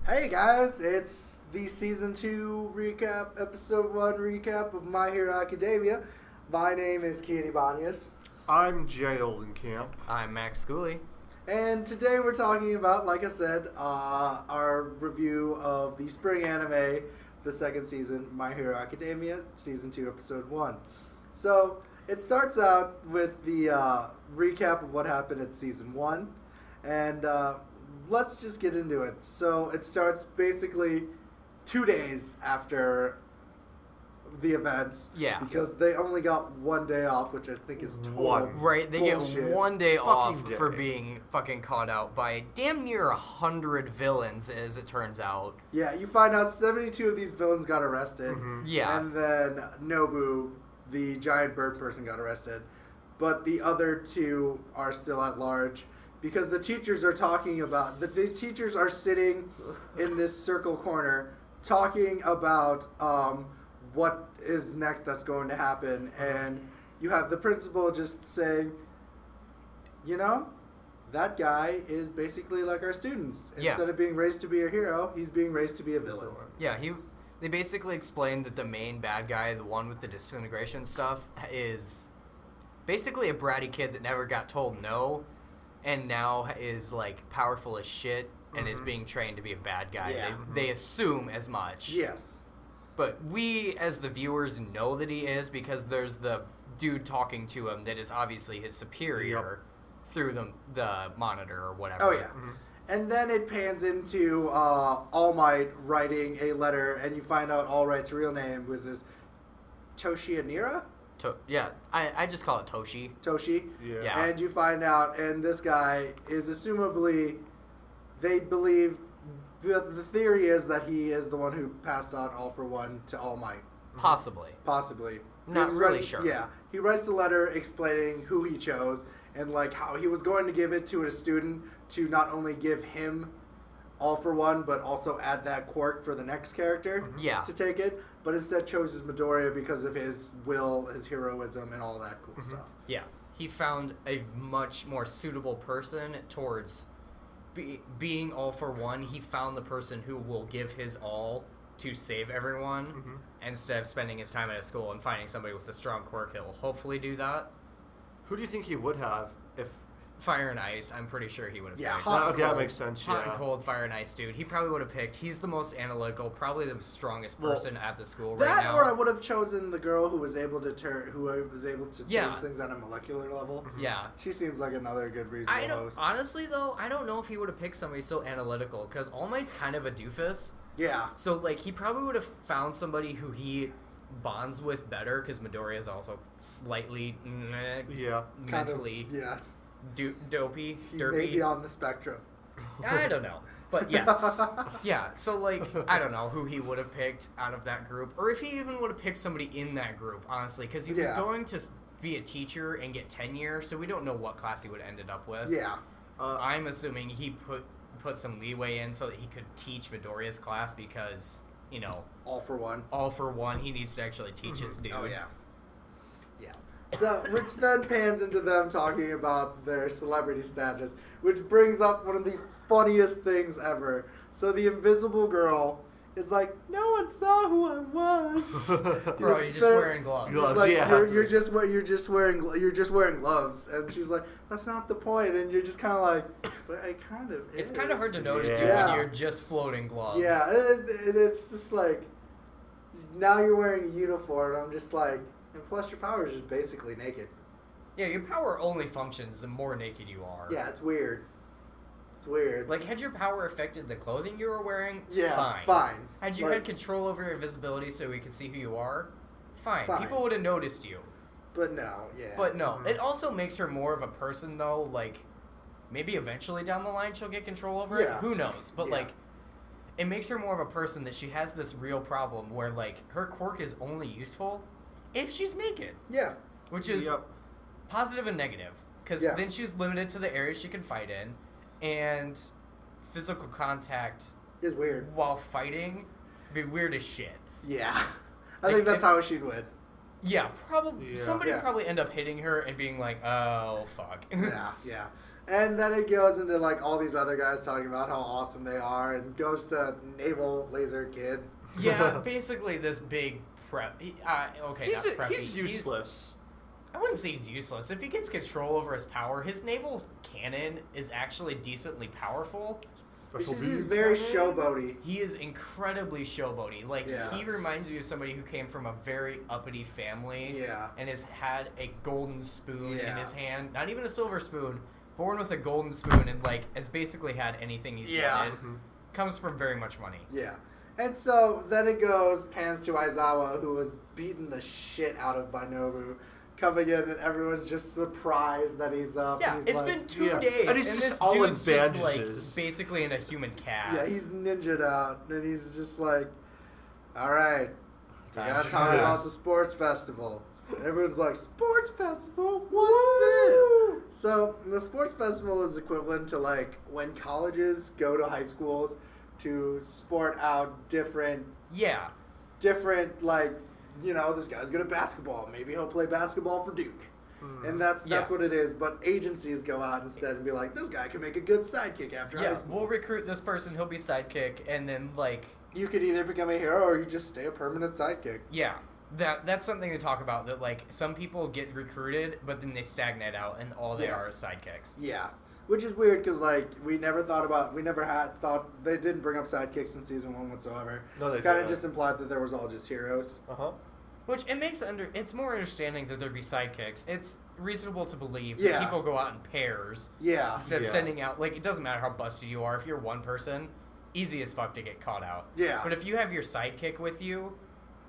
Hey guys, it's the season 2 recap, episode 1 recap of My Hero Academia. My name is Kien Talk, I'm Jay Oldenkamp. I'm Max Schooley. and today we're talking about, like I said, our review of the spring anime, the second season, My Hero Academia, season 2, episode 1. So, it starts out with the recap of what happened at season 1, and let's just get into it. So it starts basically 2 days after the events. Yeah. Because they only got 1 day off, which I think is total One. Right, they bullshit. get 1 day off day. for being fucking caught out by damn near 100 villains, as it turns out. Yeah, you find out 72 of these villains got arrested. Yeah. And then Nobu, the giant bird person, got arrested. But the other two are still at large. Because the teachers are talking about... The teachers are sitting in this circle corner talking about what is next that's going to happen. And you have the principal just saying, you know, that guy is basically like our students. Yeah. Instead of being raised to be a hero, he's being raised to be a villain. Yeah, they basically explained that the main bad guy, the one with the disintegration stuff, is basically a bratty kid that never got told no, and now is like powerful as shit and is being trained to be a bad guy. Yeah. They assume as much. Yes. But we, as the viewers, know that he is because there's the dude talking to him that is obviously his superior through the monitor or whatever. Oh, yeah. And then it pans into All Might writing a letter, and you find out All Might's real name was this Toshi Anira? Yeah, I just call it Toshi. Toshi. Yeah. And you find out, and this guy is assumably, they believe, the theory is that he is the one who passed on All for One to All Might. Possibly. Possibly. Not He's really writing- sure. Yeah. He writes the letter explaining who he chose and like how he was going to give it to a student to not only give him All for One, but also add that quirk for the next character Yeah. to take it, but instead chose his Midoriya because of his will, his heroism, and all that cool stuff. Yeah. He found a much more suitable person towards being all for one. He found the person who will give his all to save everyone instead of spending his time at a school and finding somebody with a strong quirk that will hopefully do that. Who do you think he would have if... Fire and Ice, I'm pretty sure he would have Yeah, picked. hot and Okay, that cold. makes sense, Hot yeah. and cold Fire and Ice dude. He probably would have picked. He's the most analytical, probably the strongest Well, person at the school right That, now. or I would have chosen the girl who was able to Yeah. change things on a molecular level. Yeah. She seems like another good reasonable I don't, host. honestly, though, I don't know if he would have picked somebody so analytical, because All Might's kind of a doofus. Yeah. So, like, he probably would have found somebody who he bonds with better, because Midoriya is also slightly Yeah. mentally Yeah. dopey, He derpy. may be on the spectrum. I don't know. But yeah. Yeah, so like, I don't know who he would have picked out of that group, or if he even would have picked somebody in that group, honestly, because he was Yeah. going to be a teacher and get tenure, so we don't know what class he would have ended up with. Yeah. I'm assuming he put some leeway in so that he could teach Midoriya's class because, you know, All for One. all for one, he needs to actually teach his dude. Oh, yeah. Yeah. So, which then pans into them talking about their celebrity status, which brings up one of the funniest things ever. So the invisible girl is like, no one saw who I was. Bro, you're just wearing gloves. She's Gloves, like, yeah. you're just wearing gloves, and she's like, that's not the point, and you're just kind of like, but I kind of. It's is. kind of hard to notice you Yeah. when you're just floating gloves. Yeah, it's just like, now you're wearing a uniform, and I'm just like, and plus your power is just basically naked. Yeah, your power only functions the more naked you are. Yeah, it's weird. It's weird. Like, had your power affected the clothing you were wearing? Yeah, Fine. Had you Like- had control over your invisibility so we could see who you are? Fine. Fine. People would have noticed you. But no, yeah. But no, it also makes her more of a person, though. Like, maybe eventually down the line she'll get control over it. Yeah. Who knows? But, Yeah. like, it makes her more of a person that she has this real problem where, like, her quirk is only useful if she's naked. Yeah. Which is Yep. positive and negative. Because Yeah. then she's limited to the areas she can fight in. And physical contact It's weird. while fighting be weird as shit. Yeah. I Like, think that's it- how she'd win. Yeah, probably. Yeah. Somebody Yeah. probably end up hitting her and being like, "Oh fuck." Yeah, yeah. And then it goes into like all these other guys talking about how awesome they are, and goes to Naval Laser Kid. Yeah, basically this big prep. Okay, not preppy. He's useless. I wouldn't say he's useless. If he gets control over his power, his naval cannon is actually decently powerful. He's very showboaty. He is incredibly showboaty. Like, Yeah. he reminds me of somebody who came from a very uppity family. Yeah. And has had a golden spoon in Yeah. his hand. Not even a silver spoon. Born with a golden spoon and, like, has basically had anything he's wanted. Mm-hmm. Comes from very much money. Yeah. And so then it pans to Aizawa, who was beaten the shit out of by Nobu, coming in, and everyone's just surprised that he's up. Yeah, and he's it's like, been 2 days. And he's and just this all in dude's just, like, bandages. basically in a human cast. Yeah, he's ninja'd out, and he's just like, all right, we Time gotta to talk pass. about the sports festival. And everyone's like, sports festival? What's this? So the sports festival is equivalent to like when colleges go to high schools to sport out different Yeah. like, you know, this guy's good at basketball. Maybe he'll play basketball for Duke. And that's Yeah. what it is. But agencies go out instead and be like, this guy can make a good sidekick after high Yeah, school. we'll recruit this person, he'll be sidekick, and then, like, You could either become a hero or you just stay a permanent sidekick. yeah. That's something to talk about, that, like, some people get recruited, but then they stagnate out, and all they Yeah. are is sidekicks. Yeah. Which is weird because, like, they didn't bring up sidekicks in season 1 whatsoever. No, they kind of didn't. just implied that there was all just heroes. Uh-huh. Which, it's more understanding that there'd be sidekicks. It's reasonable to believe Yeah. that people go out in pairs, Yeah. instead of Yeah. sending out, like, it doesn't matter how busted you are, if you're one person, easy as fuck to get caught out. Yeah. But if you have your sidekick with you,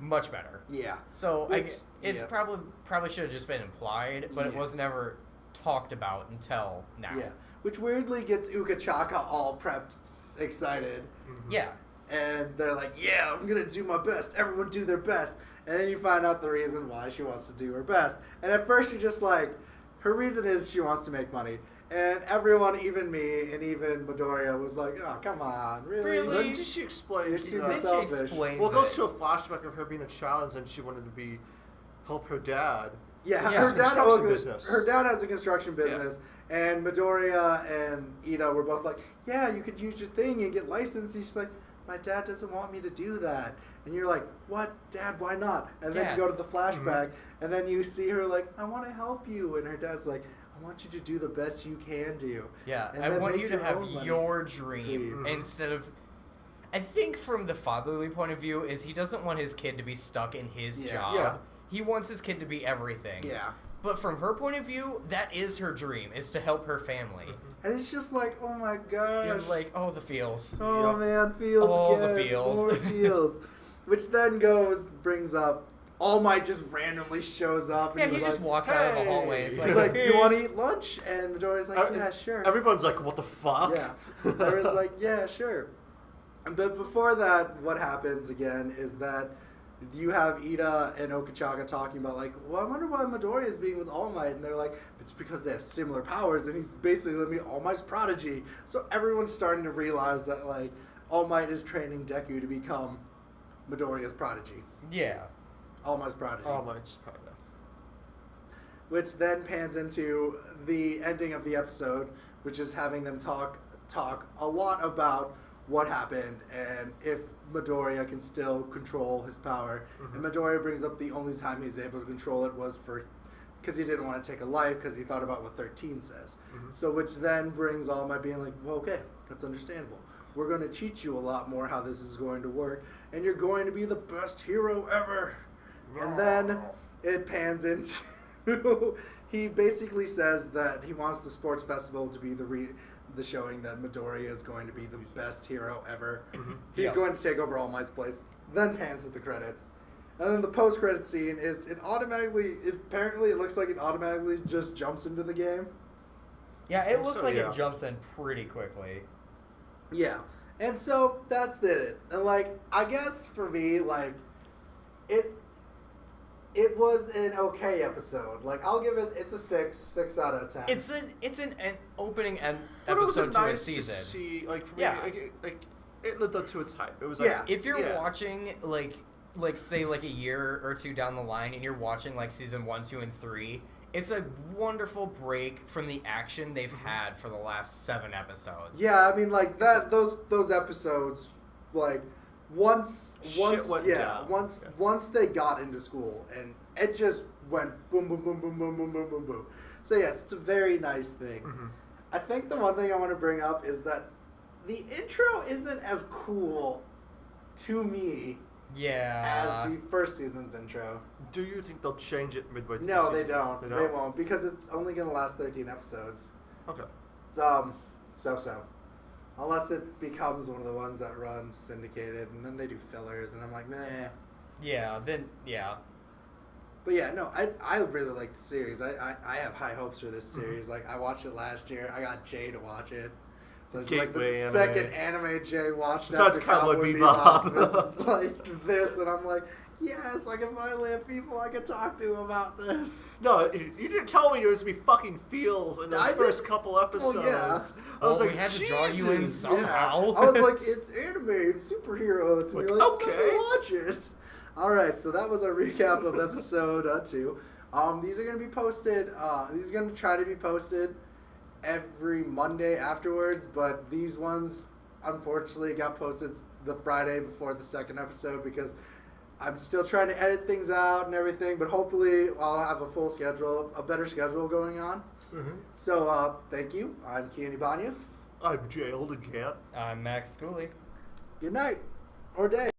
much better. Yeah. So it's yeah. probably should have just been implied, but it Yeah. was never talked about until now. Yeah. Which weirdly gets Ukachaka all prepped, excited. Yeah. And they're like, yeah, I'm going to do my best. Everyone do their best. And then you find out the reason why she wants to do her best. And at first you're just like, her reason is she wants to make money. And everyone, even me and even Midoriya, was like, oh, come on, really? Really? Then did she explain? You're super Then she selfish. explains Well, it goes it. to a flashback of her being a child and she wanted to help her dad. Yeah, Yeah. her dad Construction owns- business. Her dad has a construction business, and Midoriya and Ida were both like, "Yeah, you could use your thing and get licensed." And she's like, "My dad doesn't want me to do that." And you're like, "What, Dad? Why not?" And then Dad. you go to the flashback, and then you see her like, "I want to help you," and her dad's like, "I want you to do the best you can do." Yeah, And I then want make you to your have own money. your dream Dream. instead of. I think from the fatherly point of view is he doesn't want his kid to be stuck in his Yeah. job. Yeah. He wants his kid to be everything. Yeah, But from her point of view, that is her dream, is to help her family. and it's just like, oh my gosh. You're like, oh, the feels. Oh Yeah. man, feels All the again. feels. More feels. Which then brings up, All Might just randomly shows up. And Yeah, he's he like, just walks out of the "Hey." hallway. It's He's like, you want to eat lunch? And Midoriya's like, yeah, sure. Everyone's like, what the fuck? Yeah. Everyone's like, yeah, sure. But before that, what happens again is that you have Ida and Okachaka talking about like, well, I wonder why Midoriya is being with All Might, and they're like, it's because they have similar powers, and he's basically going to be All Might's prodigy. So everyone's starting to realize that like All Might is training Deku to become Midoriya's prodigy, Yeah. All Might's prodigy. Oh my, just probably. Which then pans into the ending of the episode, which is having them talk a lot about what happened and if Midoriya can still control his power. And Midoriya brings up the only time he's able to control it was because he didn't want to take a life because he thought about what 13 says. So which then brings All Might being like, well, okay, that's understandable. We're going to teach you a lot more how this is going to work, and you're going to be the best hero ever. And then it pans into he basically says that he wants the sports festival to be the showing that Midoriya is going to be the best hero ever. He's Yeah. going to take over All Might's place. Then pans to the credits. And then the post-credit scene is apparently it looks like it automatically just jumps into the game. Yeah, it looks So, like yeah. it jumps in pretty quickly. Yeah. And so that's it. And like, I guess for me, like, it was an okay episode. Like, I'll give it's a 6 out of 10. It's an opening But it was episode to a nice season. to see, like, for me, Yeah. like, it lived up to its hype. It was like, Yeah. If you're yeah. watching like say like a year or two down the line and you're watching like season 1, 2, and 3, it's a wonderful break from the action they've had for the last 7 episodes. Yeah, I mean, like that. Those episodes, like once they got into school, and it just went boom, boom, boom, boom, boom, boom, boom, boom, boom. So yes, it's a very nice thing. Mm-hmm. I think the one thing I want to bring up is that the intro isn't as cool to me Yeah. as the first season's intro. Do you think they'll change it midway through No, the they season? don't. They They don't? won't, because it's only going to last 13 episodes. Okay. It's, so. Unless it becomes one of the ones that runs syndicated, and then they do fillers, and I'm like, meh. Yeah, then, yeah. But yeah, no, I really like the series. I have high hopes for this series. Like, I watched it last year. I got Jay to watch it. It's like the Gateway anime. second anime Jay watched Besides after Cowboy Bebop. Bebop. It's like this, and I'm like, yes, I can finally have people I can talk to about this. No, you didn't tell me there was to be fucking feels in those I first did- couple episodes. Well, yeah. I was Well, like, we had to draw you in Jesus. somehow. I was like, it's anime, it's superheroes. And Like, you're like, okay. okay, watch it. All right, so that was a recap of episode 2. These are going to be posted. These are going to try to be posted every Monday afterwards, but these ones, unfortunately, got posted the Friday before the second episode because I'm still trying to edit things out and everything, but hopefully I'll have a full schedule, a better schedule going on. Mm-hmm. So, thank you. I'm Kien Talk. I'm Jay Oldenkamp. I'm Max Schooley. Good night or day.